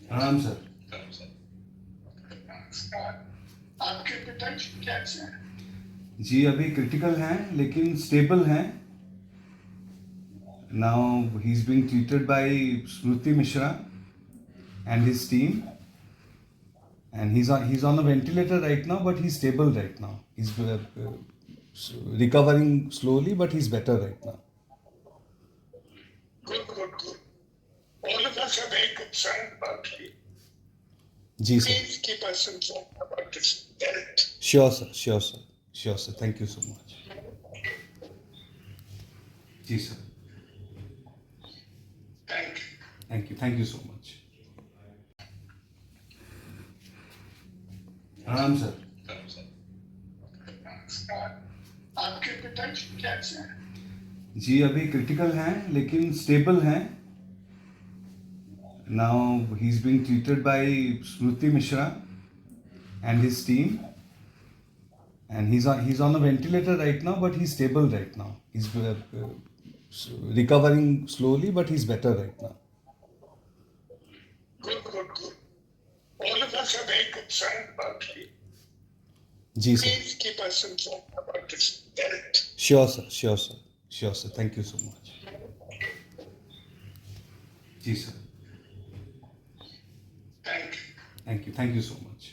प्रणाम सर। आपके पिताजी कैसे हैं? जी अभी क्रिटिकल हैं लेकिन स्टेबल हैं। Now he is being treated by Smriti Mishra and his team, and he's on a ventilator right now, but he's stable right now. He's recovering slowly, but he's better right now. Good. All of us are very concerned about you. जी sir. Please keep us informed about this health. Sure sir, thank you so much. जी sir. Thank you. So much. प्रणाम sir. आपके पिताजी कैसे हैं? जी अभी critical हैं लेकिन स्टेबल हैं। Now he is being treated by Smriti Mishra and his team, and he's on a ventilator right now, but he's stable right now. He's recovering slowly, but he's better right now. Good. All of us are very concerned about you. जी sir. Please keep us informed about this health. Sure sir, thank you so much. जी sir. Thank you. Thank you so much.